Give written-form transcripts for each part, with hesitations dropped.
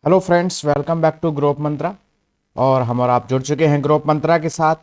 Hello friends, welcome back to ग्रोप मंत्रा। और हम और आप जुड़ चुके हैं ग्रोप मंत्रा के साथ।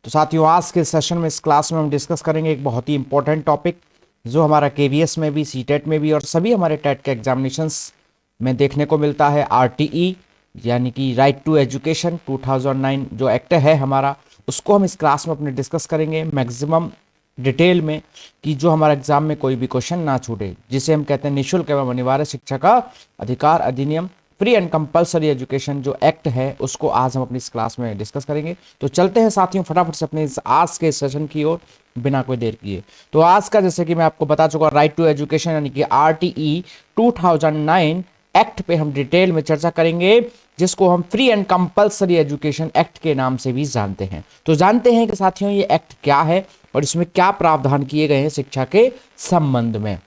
तो साथियों, आज के सेशन में, इस क्लास में हम डिस्कस करेंगे एक बहुत ही इंपॉर्टेंट टॉपिक जो हमारा केवीएस में भी, सीटेट में भी और सभी हमारे टेट के एग्जामिनेशंस में देखने को मिलता है। आरटीई यानी कि राइट टू एजुकेशन 2009 जो एक्ट है हमारा, उसको हम इस क्लास में अपने डिस्कस करेंगे मैक्सिमम डिटेल में, कि जो हमारा एग्जाम में कोई भी क्वेश्चन ना छूटे, जिसे हम कहते हैं निःशुल्क एवं अनिवार्य शिक्षा का अधिकार अधिनियम, फ्री एंड कंपलसरी एजुकेशन जो एक्ट है, उसको आज हम अपनी इस क्लास में डिस्कस करेंगे। तो चलते हैं साथियों फटाफट से अपने इस आज के सेशन की ओर बिना कोई देर किए। तो आज का, जैसे कि मैं आपको बता चुका, राइट टू एजुकेशन यानी कि आरटीई 2009 एक्ट पे हम डिटेल में चर्चा करेंगे, जिसको हम free and compulsory education act के नाम से भी जानते हैं। तो जानते हैं कि साथियों ये एक्ट क्या है और इसमें क्या प्रावधान किए गए हैं शिक्षा के संबंध में।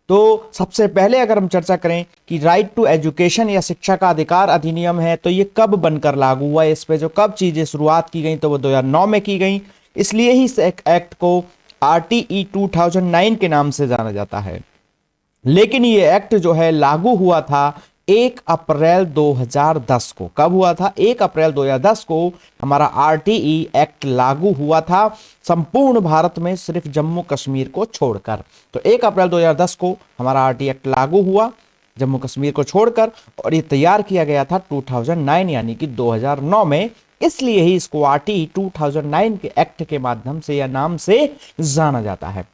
तो सबसे पहले अगर हम चर्चा करें कि राइट टू एजुकेशन या शिक्षा का अधिकार अधिनियम है, तो ये कब बनकर लागू हुआ, इस पे जो कब चीजें शुरुआत की गई, तो वो 2009 में की गई। इसलिए ही इस एक्ट को आरटीई 2009 के नाम से जाना जाता है। लेकिन ये एक्ट जो है लागू हुआ था 1 अप्रैल 2010 को। कब हुआ था? 1 अप्रैल 2010 को हमारा आरटीई एक्ट लागू हुआ था, संपूर्ण भारत में सिर्फ जम्मू कश्मीर को छोड़कर। तो 1 अप्रैल 2010 को हमारा आरटीई एक्ट लागू हुआ जम्मू कश्मीर को छोड़कर, और ये तैयार किया गया था 2009 यानी कि 2009 में। इसलिए ही इसको आरटीई 2009 के एक्ट के माध्यम से या नाम से जाना जाता है।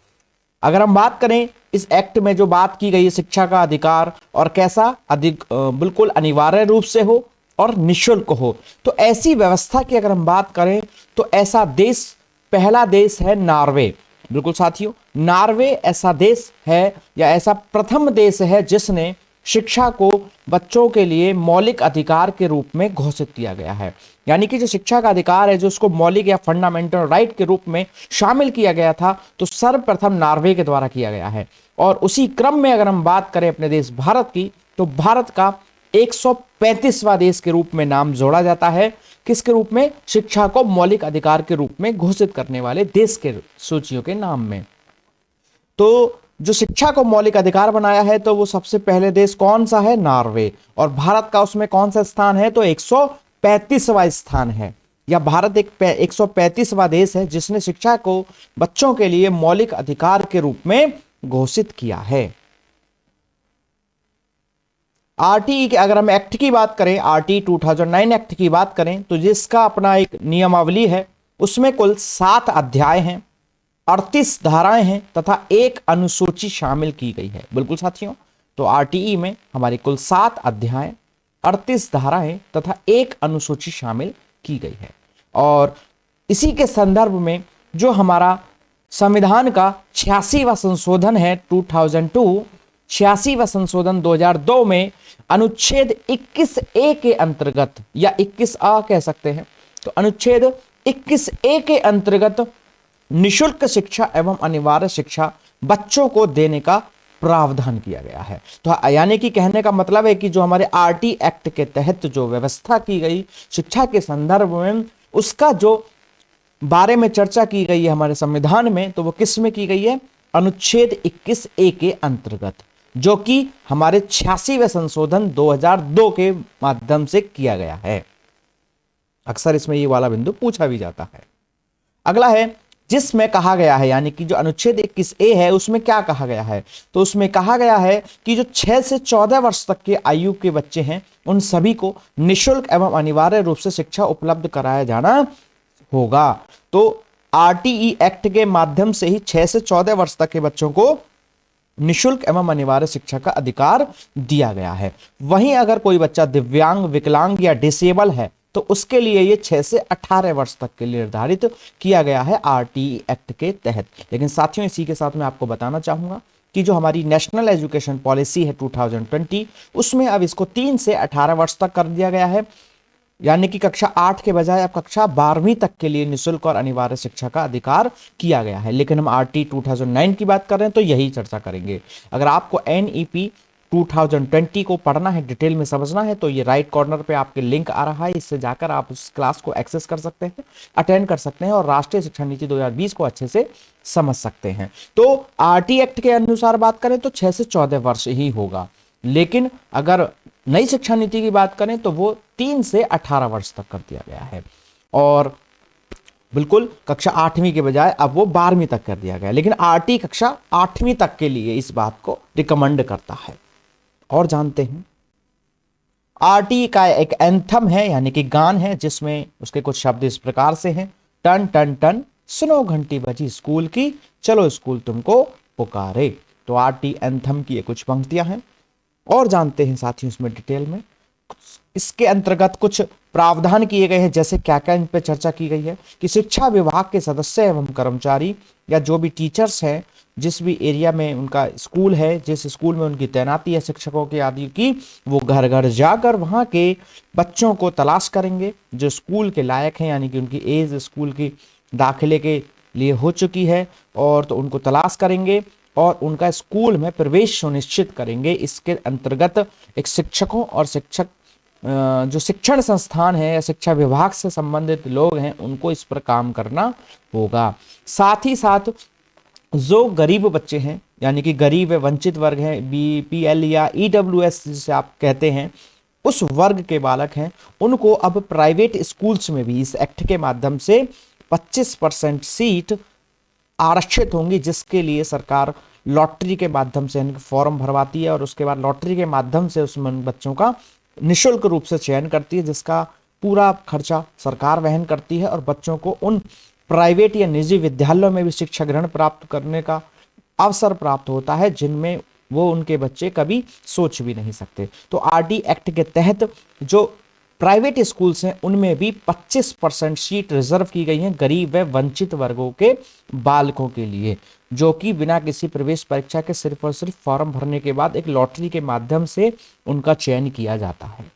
अगर हम बात करें इस एक्ट में जो बात की गई है शिक्षा का अधिकार, और कैसा अधिक बिल्कुल अनिवार्य रूप से हो और निःशुल्क हो, तो ऐसी व्यवस्था की अगर हम बात करें तो ऐसा देश, पहला देश है नॉर्वे। बिल्कुल साथियों, नॉर्वे ऐसा देश है या ऐसा प्रथम देश है जिसने शिक्षा को बच्चों के लिए मौलिक अधिकार के रूप में घोषित किया गया है। यानी कि जो शिक्षा का अधिकार है, जो उसको मौलिक या फंडामेंटल राइट के रूप में शामिल किया गया था, तो सर्वप्रथम नॉर्वे के द्वारा किया गया है। और उसी क्रम में अगर हम बात करें अपने देश भारत की, तो भारत का 135वां देश के रूप में नाम जोड़ा जाता है। किसके रूप में? शिक्षा को मौलिक अधिकार के रूप में घोषित करने वाले देश के सूचियों के नाम में। तो जो शिक्षा को मौलिक अधिकार बनाया है, तो वो सबसे पहले देश कौन सा है? नॉर्वे। और भारत का उसमें कौन सा स्थान है? तो 135वां स्थान है। या भारत एक 135वां देश है जिसने शिक्षा को बच्चों के लिए मौलिक अधिकार के रूप में घोषित किया है। आरटीई के अगर हम एक्ट की बात करें, आरटीई 2009 एक्ट की बात करें, तो जिसका अपना एक नियमावली है, उसमें कुल 7 अध्याय हैं, 38 धाराएं हैं तथा एक अनुसूची शामिल की गई है। बिल्कुल साथियों, तो आरटीई में हमारी कुल 7 अध्याय, 38 धाराएं तथा एक अनुसूची शामिल की गई है। और इसी के संदर्भ में जो हमारा संविधान का 86वां संशोधन है 2002, 86वां संशोधन 2002 में अनुच्छेद 21A के अंतर्गत, या 21A कह सकते हैं, तो अनुच्छेद 21A के अंतर्गत निःशुल्क शिक्षा एवं अनिवार्य शिक्षा बच्चों को देने का प्रावधान किया गया है। तो यानी कि कहने का मतलब है कि जो हमारे आरटी एक्ट के तहत जो व्यवस्था की गई शिक्षा के संदर्भ में, उसका जो बारे में चर्चा की गई है हमारे संविधान में, तो वो किस में की गई है? अनुच्छेद 21A के अंतर्गत, जो कि हमारे 86वें संशोधन 2002 के माध्यम से किया गया है। अक्सर इसमें ये वाला बिंदु पूछा भी जाता है। अगला है जिसमें कहा गया है, यानी कि जो अनुच्छेद 21A है उसमें क्या कहा गया है? तो उसमें कहा गया है कि जो 6 से 14 वर्ष तक के आयु के बच्चे हैं, उन सभी को निःशुल्क एवं अनिवार्य रूप से शिक्षा उपलब्ध कराया जाना होगा। तो आरटीई एक्ट के माध्यम से ही 6 से 14 वर्ष तक के बच्चों को निःशुल्क एवं अनिवार्य शिक्षा का अधिकार दिया गया है। वहीं अगर कोई बच्चा दिव्यांग, विकलांग या डिसेबल है, तो उसके लिए ये 6 से 18 वर्ष तक के लिए निर्धारित किया गया है आरटीई एक्ट के तहत। लेकिन साथियों, इसी के साथ मैं आपको बताना चाहूंगा कि जो हमारी नेशनल एजुकेशन पॉलिसी है 2020, उसमें अब इसको 3 से 18 वर्ष तक कर दिया गया है। यानी कि कक्षा 8 के बजाय अब कक्षा 12वीं तक के लिए निःशुल्क और अनिवार्य शिक्षा का अधिकार किया गया है। लेकिन हम आरटी 2009 की बात कर रहे हैं, तो यही चर्चा करेंगे। अगर आपको एनईपी 2020 को पढ़ना है, डिटेल में समझना है, तो ये राइट कॉर्नर पे आपके लिंक आ रहा है, इससे जाकर आप उस क्लास को एक्सेस कर सकते हैं, अटेंड कर सकते हैं और राष्ट्रीय शिक्षा नीति 2020 को अच्छे से समझ सकते हैं। तो आरटी एक्ट के अनुसार बात करें तो 6 से 14 वर्ष ही होगा। लेकिन अगर नई शिक्षा नीति की बात करें तो वो 3 से 18 वर्ष तक कर दिया गया है, और बिल्कुल कक्षा 8वीं के बजाय अब वो 12वीं तक कर दिया गया, लेकिन आरटी कक्षा 8वीं तक के लिए इस बात को रिकमेंड करता है। और जानते हैं आरटी का एक एंथम है, यानी कि गान है, जिसमें उसके कुछ शब्द इस प्रकार से हैं, टन टन टन सुनो घंटी बजी स्कूल की, चलो स्कूल तुमको पुकारे। तो आरटी एंथम की ये कुछ पंक्तियां हैं। और जानते हैं साथियों इसमें डिटेल में इसके अंतर्गत कुछ प्रावधान किए गए हैं, जैसे क्या क्या इन पर चर्चा की गई है कि शिक्षा विभाग के सदस्य एवं कर्मचारी या जो भी टीचर्स हैं, जिस भी एरिया में उनका स्कूल है, जिस स्कूल में उनकी तैनाती है शिक्षकों की आदि की, वो घर घर जाकर वहां के बच्चों को तलाश करेंगे जो स्कूल के लायक हैं, यानी कि उनकी एज स्कूल की दाखिले के लिए हो चुकी है, और तो उनको तलाश करेंगे और उनका स्कूल में प्रवेश सुनिश्चित करेंगे। इसके अंतर्गत एक शिक्षकों और शिक्षक जो शिक्षण संस्थान है या शिक्षा विभाग से संबंधित लोग हैं, उनको इस पर काम करना होगा। साथ ही साथ जो गरीब बच्चे हैं, यानी कि गरीब वंचित वर्ग हैं, बीपीएल या ईडब्ल्यूएस जिसे आप कहते हैं, उस वर्ग के बालक हैं, उनको अब प्राइवेट स्कूल्स में भी इस एक्ट के माध्यम से 25% सीट आरक्षित होंगी, जिसके लिए सरकार लॉटरी के माध्यम से फॉर्म भरवाती है और उसके बाद लॉटरी के माध्यम से उसमें बच्चों का निःशुल्क रूप से चयन करती है, जिसका पूरा खर्चा सरकार वहन करती है, और बच्चों को उन प्राइवेट या निजी विद्यालयों में भी शिक्षा ग्रहण प्राप्त करने का अवसर प्राप्त होता है, जिनमें वो उनके बच्चे कभी सोच भी नहीं सकते। तो आरटी एक्ट के तहत जो प्राइवेट स्कूल्स हैं उनमें भी 25% सीट रिजर्व की गई हैं गरीब व वंचित वर्गों के बालकों के लिए, जो कि बिना किसी प्रवेश परीक्षा के सिर्फ और सिर्फ फॉर्म भरने के बाद एक लॉटरी के माध्यम से उनका चयन किया जाता है।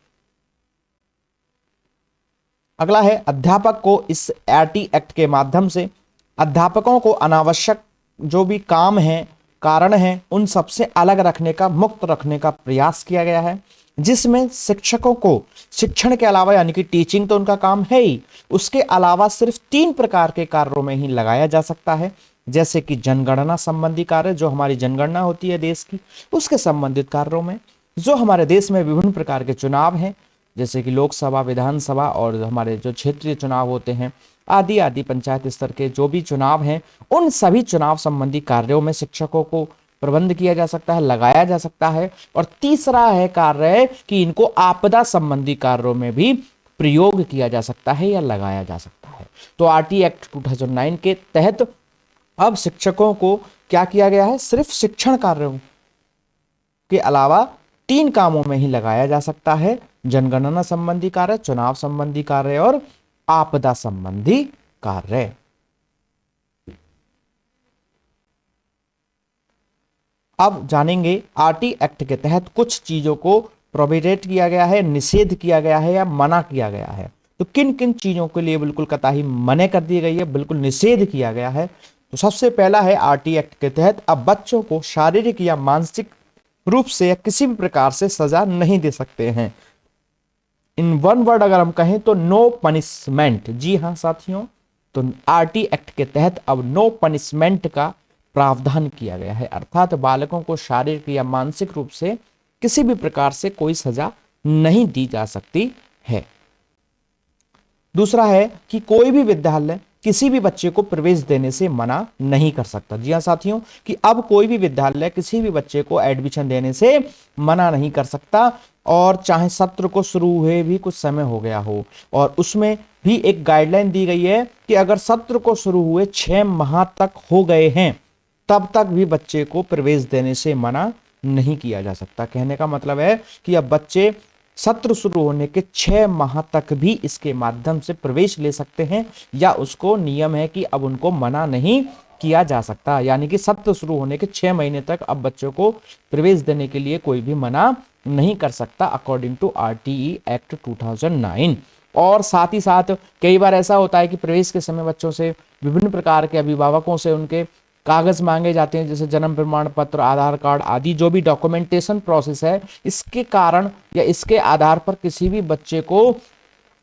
अगला है अध्यापक को इस आरटी एक्ट के माध्यम से अध्यापकों को अनावश्यक जो भी काम है, कारण है, उन सबसे अलग रखने का, मुक्त रखने का प्रयास किया गया है, जिसमें शिक्षकों को शिक्षण के अलावा, यानी कि टीचिंग तो उनका काम है ही, उसके अलावा सिर्फ 3 प्रकार के कार्यों में ही लगाया जा सकता है, जैसे कि जनगणना संबंधी कार्य, जो हमारी जनगणना होती है देश की, उसके संबंधित कार्यों में, जो हमारे देश में विभिन्न प्रकार के चुनाव हैं, जैसे कि लोकसभा, विधानसभा और हमारे जो क्षेत्रीय चुनाव होते हैं, आदि आदि पंचायत स्तर के जो भी चुनाव हैं, उन सभी चुनाव संबंधी कार्यों में शिक्षकों को प्रबंध किया जा सकता है, लगाया जा सकता है। और तीसरा है कार्य कि इनको आपदा संबंधी कार्यों में भी प्रयोग किया जा सकता है या लगाया जा सकता है। तो आरटी एक्ट 2009 के तहत अब शिक्षकों को क्या किया गया है, सिर्फ शिक्षण कार्यों के अलावा 3 कामों में ही लगाया जा सकता है, जनगणना संबंधी कार्य, चुनाव संबंधी कार्य और आपदा संबंधी कार्य। अब जानेंगे आरटी एक्ट के तहत कुछ चीजों को प्रोहिबिट किया गया है, निषेध किया गया है या मना किया गया है। तो किन किन चीजों के लिए बिल्कुल कतई मना कर दी गई है, बिल्कुल निषेध किया गया है। तो सबसे पहला है आरटी एक्ट के तहत अब बच्चों को शारीरिक या मानसिक रूप से या किसी भी प्रकार से सजा नहीं दे सकते हैं। इन वन वर्ड अगर हम कहें तो नो पनिशमेंट। जी हाँ साथियों, तो आरटी एक्ट के तहत अब नो पनिशमेंट का प्रावधान किया गया है, अर्थात बालकों को शारीरिक या मानसिक रूप से किसी भी प्रकार से कोई सजा नहीं दी जा सकती है। दूसरा है कि कोई भी विद्यालय किसी भी बच्चे को प्रवेश देने से मना नहीं कर सकता। जी हाँ साथियों, कि अब कोई भी विद्यालय किसी भी बच्चे को एडमिशन देने से मना नहीं कर सकता, और चाहे सत्र को शुरू हुए भी कुछ समय हो गया हो, और उसमें भी एक गाइडलाइन दी गई है कि अगर सत्र को शुरू हुए 6 माह तक हो गए हैं, तब तक भी बच्चे को प्रवेश देने से मना नहीं किया जा सकता। कहने का मतलब है कि अब बच्चे सत्र शुरू होने के 6 माह तक भी इसके माध्यम से प्रवेश ले सकते हैं, या उसको नियम है कि अब उनको मना नहीं किया जा सकता, यानी कि सत्र शुरू होने के 6 महीने तक अब बच्चों को प्रवेश देने के लिए कोई भी मना नहीं कर सकता, अकॉर्डिंग टू आरटीई एक्ट 2009। और साथ ही साथ कई बार ऐसा होता है कि प्रवेश के समय बच्चों से विभिन्न प्रकार के अभिभावकों से उनके कागज मांगे जाते हैं, जैसे जन्म प्रमाण पत्र, आधार कार्ड आदि जो भी डॉक्यूमेंटेशन प्रोसेस है, इसके कारण या इसके आधार पर किसी भी बच्चे को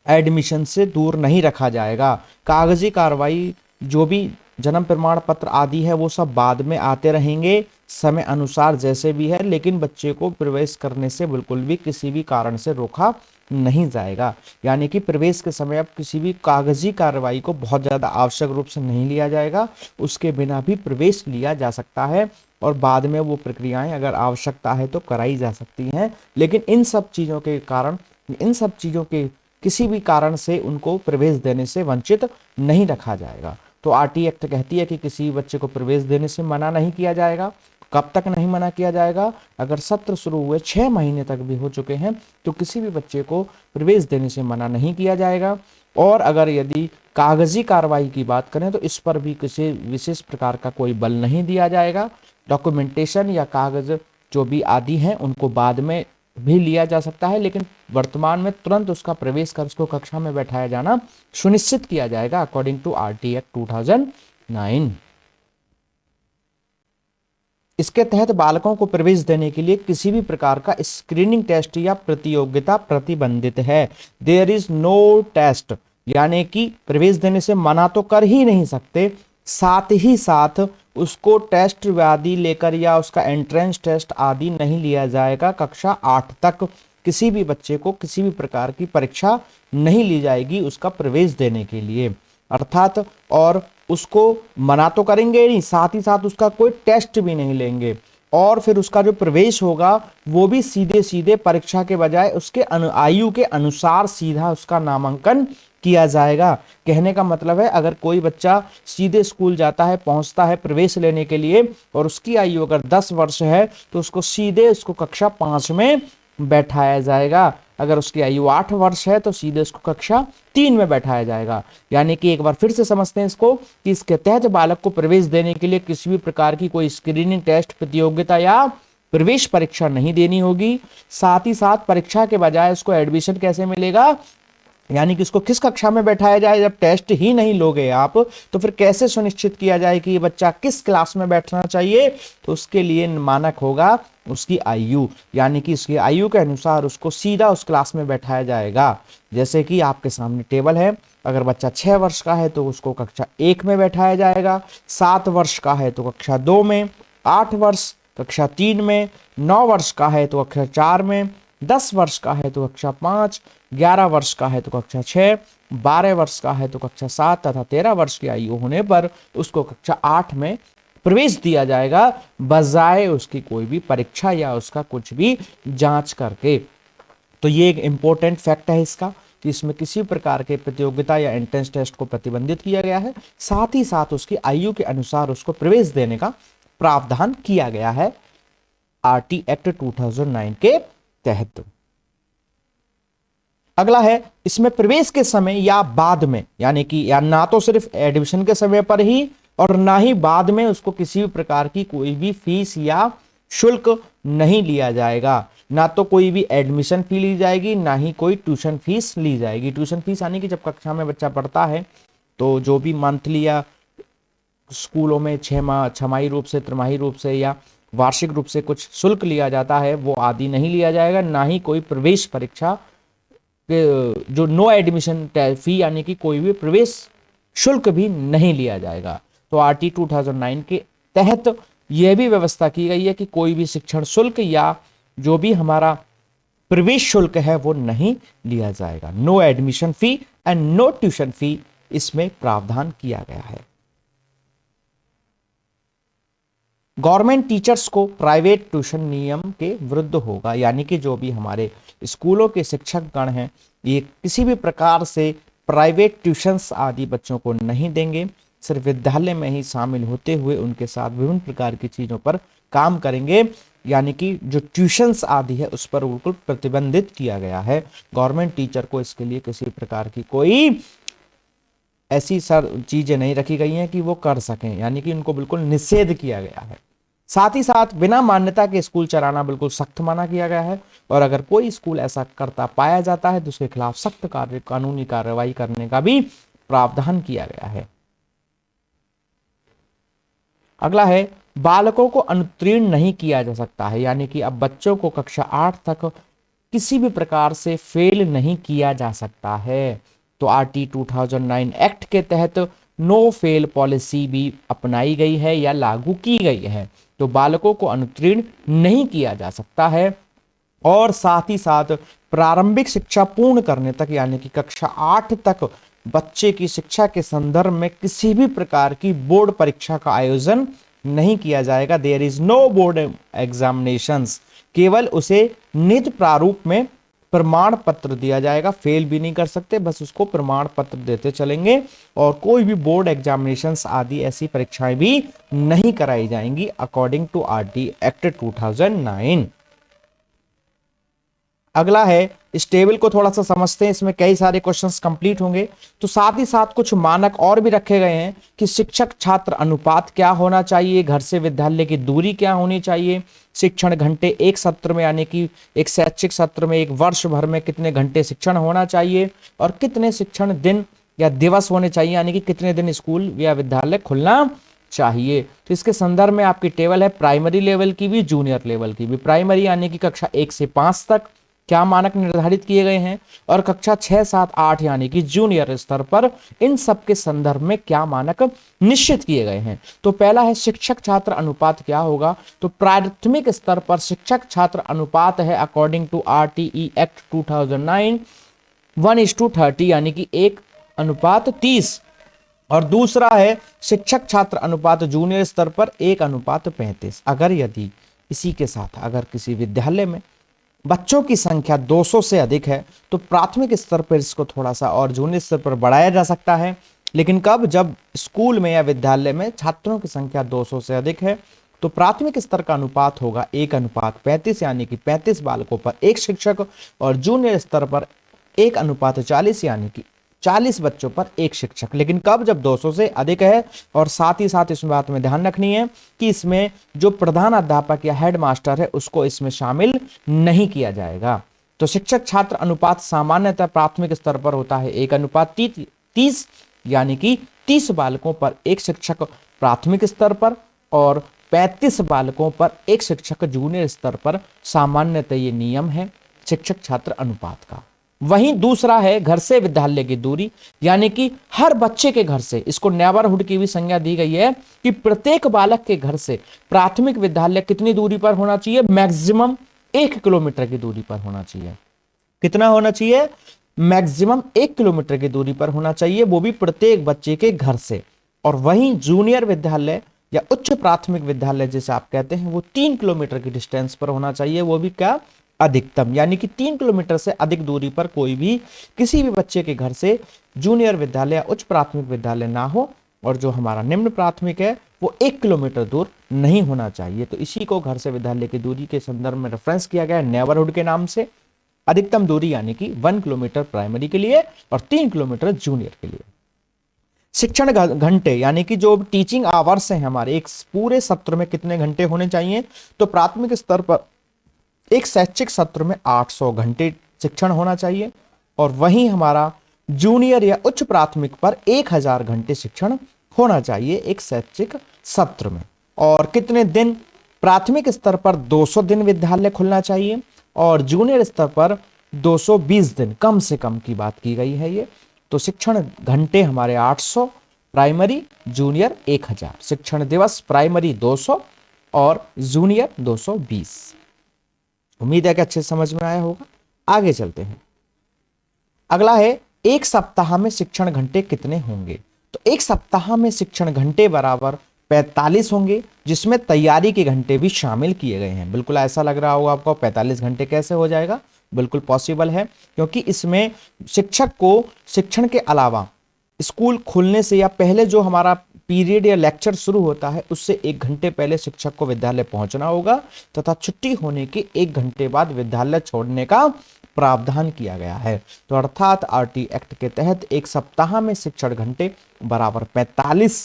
एडमिशन से दूर नहीं रखा जाएगा। कागजी कार्रवाई जो भी जन्म प्रमाण पत्र आदि है वो सब बाद में आते रहेंगे, समय अनुसार जैसे भी है, लेकिन बच्चे को प्रवेश करने से बिल्कुल भी किसी भी कारण से रोका नहीं जाएगा। यानी कि प्रवेश के समय अब किसी भी कागजी कार्रवाई को बहुत ज़्यादा आवश्यक रूप से नहीं लिया जाएगा, उसके बिना भी प्रवेश लिया जा सकता है और बाद में वो प्रक्रियाएं अगर आवश्यकता है तो कराई जा सकती हैं। लेकिन इन सब चीज़ों के कारण, इन सब चीज़ों के किसी भी कारण से उनको प्रवेश देने से वंचित नहीं रखा जाएगा। तो आरटी एक्ट कहती है कि किसी बच्चे को प्रवेश देने से मना नहीं किया जाएगा। कब तक नहीं मना किया जाएगा? अगर सत्र शुरू हुए 6 महीने तक भी हो चुके हैं तो किसी भी बच्चे को प्रवेश देने से मना नहीं किया जाएगा। और अगर यदि कागजी कार्रवाई की बात करें तो इस पर भी किसी विशेष प्रकार का कोई बल नहीं दिया जाएगा। डॉक्यूमेंटेशन या कागज जो भी आदि हैं उनको बाद में भी लिया जा सकता है, लेकिन वर्तमान में तुरंत उसका प्रवेश कर उसको कक्षा में बैठाया जाना सुनिश्चित किया जाएगा अकॉर्डिंग टू आरटी एक्ट 2009। इसके तहत बालकों को प्रवेश देने के लिए किसी भी प्रकार का स्क्रीनिंग टेस्ट या प्रतियोगिता प्रतिबंधित है। देयर इज नो टेस्ट, यानी कि प्रवेश देने से मना तो कर ही नहीं सकते, साथ ही साथ उसको टेस्ट आदि लेकर या उसका एंट्रेंस टेस्ट आदि नहीं लिया जाएगा। कक्षा 8 तक किसी भी बच्चे को किसी भी प्रकार की परीक्षा नहीं ली जाएगी उसका प्रवेश देने के लिए, अर्थात और उसको मना तो करेंगे नहीं, साथ ही साथ उसका कोई टेस्ट भी नहीं लेंगे। और फिर उसका जो प्रवेश होगा वो भी सीधे सीधे परीक्षा के बजाय उसके आयु के अनुसार सीधा उसका नामांकन किया जाएगा। कहने का मतलब है अगर कोई बच्चा सीधे स्कूल जाता है, पहुंचता है प्रवेश लेने के लिए और उसकी आयु अगर 10 वर्ष है तो उसको सीधे उसको कक्षा 5 में बैठाया जाएगा। अगर उसकी आयु 8 वर्ष है तो सीधे उसको कक्षा 3 में बैठाया जाएगा। यानी कि एक बार फिर से समझते हैं इसको कि इसके तहत बालक को प्रवेश देने के लिए किसी भी प्रकार की कोई स्क्रीनिंग टेस्ट प्रतियोगिता या प्रवेश परीक्षा नहीं देनी होगी। साथ ही साथ परीक्षा के बजाय उसको एडमिशन कैसे मिलेगा, यानी कि इसको किस कक्षा में बैठाया जाए। जब टेस्ट ही नहीं लोगे आप तो फिर कैसे सुनिश्चित किया जाए कि ये बच्चा किस क्लास में बैठना चाहिए? तो उसके लिए मानक होगा उसकी आयु, यानी कि उसकी आयु के अनुसार उसको सीधा उस क्लास में बैठाया जाएगा। जैसे कि आपके सामने टेबल है, अगर बच्चा 6 वर्ष का है तो उसको कक्षा 1 में बैठाया जाएगा, 7 वर्ष का है तो कक्षा 2 में, 8 वर्ष कक्षा 3 में, 9 वर्ष का है तो कक्षा 4 में, 10 वर्ष का है तो कक्षा 5, 11 वर्ष का है तो कक्षा 6, 12 वर्ष का है तो कक्षा 7 तथा 13 वर्ष की आयु होने पर उसको कक्षा 8 में प्रवेश दिया जाएगा, बजाय उसकी कोई भी परीक्षा या उसका कुछ भी जांच करके। तो ये एक इंपॉर्टेंट फैक्ट है इसका कि इसमें किसी प्रकार के प्रतियोगिता या एंट्रेंस टेस्ट को प्रतिबंधित किया गया है, साथ ही साथ उसकी आयु के अनुसार उसको प्रवेश देने का प्रावधान किया गया है आरटी एक्ट 2009 के तहत। अगला है इसमें प्रवेश के समय या बाद में, यानी कि या ना तो सिर्फ एडमिशन के समय पर ही और ना ही बाद में उसको किसी भी प्रकार की कोई भी फीस या शुल्क नहीं लिया जाएगा। ना तो कोई भी एडमिशन फी ली जाएगी, ना ही कोई ट्यूशन फीस ली जाएगी। ट्यूशन फीस यानी कि जब कक्षा में बच्चा पढ़ता है तो जो भी मंथली या स्कूलों में छमाही रूप से, त्रिमाही रूप से या वार्षिक रूप से कुछ शुल्क लिया जाता है वो आदि नहीं लिया जाएगा। ना ही कोई प्रवेश परीक्षा जो नो एडमिशन फी यानी कि कोई भी प्रवेश शुल्क भी नहीं लिया जाएगा। तो आरटी 2009 के तहत यह भी व्यवस्था की गई है कि कोई भी शिक्षण शुल्क या जो भी हमारा प्रवेश शुल्क है वो नहीं लिया जाएगा। No admission fee and no tuition fee इसमें प्रावधान किया गया है। गवर्नमेंट टीचर्स को प्राइवेट ट्यूशन नियम के विरुद्ध होगा, यानी कि जो भी हमारे स्कूलों के शिक्षक गण हैं ये किसी भी प्रकार से प्राइवेट ट्यूशंस आदि बच्चों को नहीं देंगे, सिर्फ विद्यालय में ही शामिल होते हुए उनके साथ विभिन्न प्रकार की चीजों पर काम करेंगे। यानी कि जो ट्यूशंस आदि है उस पर बिल्कुल प्रतिबंधित किया गया है। गवर्नमेंट टीचर को इसके लिए किसी प्रकार की कोई ऐसी चीजें नहीं रखी गई हैं कि वो कर सकें, यानी कि उनको बिल्कुल निषेध किया गया है। साथ ही साथ बिना मान्यता के स्कूल चलाना बिल्कुल सख्त मना किया गया है और अगर कोई स्कूल ऐसा करता पाया जाता है तो उसके खिलाफ सख्त कानूनी कार्रवाई करने का भी प्रावधान किया गया है। अगला है बालकों को अनुत्तीर्ण नहीं किया जा सकता है, यानी कि अब बच्चों को कक्षा 8 तक किसी भी प्रकार से फेल नहीं किया जा सकता है। तो आरटी 2009 एक्ट के तहत नो फेल पॉलिसी भी अपनाई गई है या लागू की गई है। तो बालकों को अनुत्तीर्ण नहीं किया जा सकता है। और साथ ही साथ प्रारंभिक शिक्षा पूर्ण करने तक यानी कि कक्षा 8 तक बच्चे की शिक्षा के संदर्भ में किसी भी प्रकार की बोर्ड परीक्षा का आयोजन नहीं किया जाएगा। There is no board examinations, केवल उसे निज प्रारूप में प्रमाण पत्र दिया जाएगा। फेल भी नहीं कर सकते, बस उसको प्रमाण पत्र देते चलेंगे और कोई भी बोर्ड एग्जामिनेशंस आदि ऐसी परीक्षाएं भी नहीं कराई जाएंगी अकॉर्डिंग टू आरटी एक्ट 2009। अगला है, इस टेबल को थोड़ा सा समझते हैं, इसमें कई सारे क्वेश्चंस कंप्लीट होंगे। तो साथ ही साथ कुछ मानक और भी रखे गए हैं कि शिक्षक छात्र अनुपात क्या होना चाहिए, घर से विद्यालय की दूरी क्या होनी चाहिए, शिक्षण घंटे एक सत्र में यानी कि एक शैक्षिक सत्र में एक वर्ष भर में कितने घंटे शिक्षण होना चाहिए और कितने शिक्षण दिन या दिवस होने चाहिए यानी कि कितने दिन स्कूल या विद्यालय खुलना चाहिए। तो इसके संदर्भ में आपकी टेबल है प्राइमरी लेवल की भी, जूनियर लेवल की भी। प्राइमरी यानी कि कक्षा 1 से 5 तक क्या मानक निर्धारित किए गए हैं और कक्षा 6, 7, 8 यानी कि जूनियर स्तर पर इन सब के संदर्भ में क्या मानक निश्चित किए गए हैं। तो पहला है शिक्षक छात्र अनुपात क्या होगा। तो प्राथमिक स्तर पर शिक्षक छात्र अनुपात है अकॉर्डिंग टू आरटीई एक्ट 2009 1:30 यानी कि 1:30। और दूसरा है शिक्षक छात्र अनुपात जूनियर स्तर पर 1:35। अगर यदि इसी के साथ अगर किसी विद्यालय में बच्चों की संख्या 200 से अधिक है तो प्राथमिक स्तर पर इसको थोड़ा सा और जूनियर स्तर पर बढ़ाया जा सकता है। लेकिन कब, जब स्कूल में या विद्यालय में छात्रों की संख्या 200 से अधिक है तो प्राथमिक स्तर का अनुपात होगा 1:35 यानी कि 35 बालकों पर एक शिक्षक और जूनियर स्तर पर 1:40 यानी कि 40 बच्चों पर एक शिक्षक। लेकिन कब, जब 200 से अधिक है। और साथ ही साथ इस बात में ध्यान रखनी है कि इसमें जो प्रधान अध्यापक या हेड मास्टर है उसको इसमें शामिल नहीं किया जाएगा। तो शिक्षक छात्र अनुपात सामान्यतः प्राथमिक स्तर पर होता है 1:30 यानी कि 30 बालकों पर एक शिक्षक प्राथमिक स्तर पर और 35 बालकों पर एक शिक्षक जूनियर स्तर पर। सामान्यतः ये नियम है शिक्षक छात्र अनुपात का। वहीं दूसरा है घर से विद्यालय की दूरी यानी कि हर बच्चे के घर से, इसको नेबरहुड की भी संज्ञा दी गई है कि प्रत्येक बालक के घर से प्राथमिक विद्यालय कितनी दूरी पर होना चाहिए, मैक्सिमम 1 किलोमीटर की दूरी पर होना चाहिए। कितना होना चाहिए, मैक्सिमम 1 किलोमीटर की दूरी पर होना चाहिए, वो भी प्रत्येक बच्चे के घर से। और वहीं जूनियर विद्यालय या उच्च प्राथमिक विद्यालय जिसे आप कहते हैं वो 3 किलोमीटर की डिस्टेंस पर होना चाहिए, वो भी क्या, अधिकतम। यानी कि 3 किलोमीटर से अधिक दूरी पर कोई भी किसी भी बच्चे के घर से जूनियर विद्यालय या उच्च प्राथमिक विद्यालय ना हो। और जो हमारा निम्न प्राथमिक है वो 1 किलोमीटर दूर नहीं होना चाहिए। तो इसी को घर से विद्यालय की दूरी के संदर्भ में रेफरेंस किया गया है नेबरहुड के नाम से। अधिकतम दूरी यानी कि 1 किलोमीटर प्राइमरी के लिए और 3 किलोमीटर जूनियर के लिए। शिक्षण घंटे यानी कि जो टीचिंग आवर्स हैं हमारे एक पूरे सत्र में कितने घंटे होने चाहिए। तो प्राथमिक स्तर पर एक शैक्षिक सत्र में 800 घंटे शिक्षण होना चाहिए और वहीं हमारा जूनियर या उच्च प्राथमिक पर 1000 घंटे शिक्षण होना चाहिए एक शैक्षिक सत्र में। और कितने दिन, प्राथमिक स्तर पर 200 दिन विद्यालय खुलना चाहिए और जूनियर स्तर पर 220 दिन, कम से कम की बात की गई है ये। तो शिक्षण घंटे हमारे 800, प्राइमरी जूनियर 1000, शिक्षण दिवस प्राइमरी 200 और जूनियर 220। उम्मीद है कि अच्छे समझ में आया होगा। आगे चलते हैं। अगला है एक सप्ताह में शिक्षण घंटे कितने होंगे। तो एक सप्ताह में शिक्षण घंटे बराबर 45 होंगे जिसमें तैयारी के घंटे भी शामिल किए गए हैं। बिल्कुल ऐसा लग रहा होगा आपको 45 घंटे कैसे हो जाएगा, बिल्कुल पॉसिबल है क्योंकि इसमें शिक्षक को शिक्षण के अलावा स्कूल खुलने से या पहले जो हमारा पीरियड या लेक्चर शुरू होता है उससे 1 घंटे पहले शिक्षक को विद्यालय पहुंचना होगा तथा छुट्टी होने के 1 घंटे बाद विद्यालय छोड़ने का प्रावधान किया गया है। तो अर्थात आरटी एक्ट के तहत एक सप्ताह में शिक्षण घंटे बराबर 45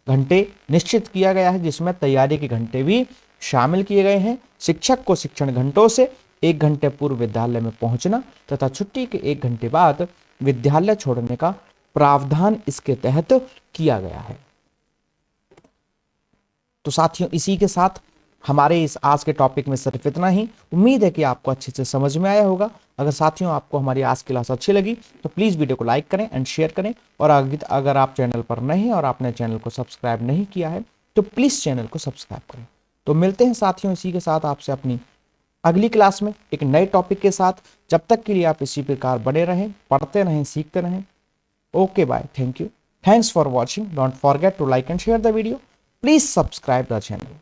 घंटे निश्चित किया गया है जिसमें तैयारी के घंटे भी शामिल किए गए हैं। शिक्षक को शिक्षण घंटों से 1 घंटे पूर्व विद्यालय में पहुंचना तथा छुट्टी के 1 घंटे बाद विद्यालय छोड़ने का प्रावधान इसके तहत किया गया है। तो साथियों इसी के साथ हमारे इस आज के टॉपिक में सिर्फ इतना ही। उम्मीद है कि आपको अच्छे से समझ में आया होगा। अगर साथियों आपको हमारी आज की क्लास अच्छी लगी तो प्लीज़ वीडियो को लाइक करें एंड शेयर करें। और अगर आप चैनल पर नए हैं और आपने चैनल को सब्सक्राइब नहीं किया है तो प्लीज़ चैनल को सब्सक्राइब करें। तो मिलते हैं साथियों इसी के साथ आपसे अपनी अगली क्लास में एक नए टॉपिक के साथ। जब तक के लिए आप इसी प्रकार बने रहें, पढ़ते रहें, सीखते रहें। Okay bye, thank you, thanks for watching, don't forget to like and share the video, please subscribe the channel.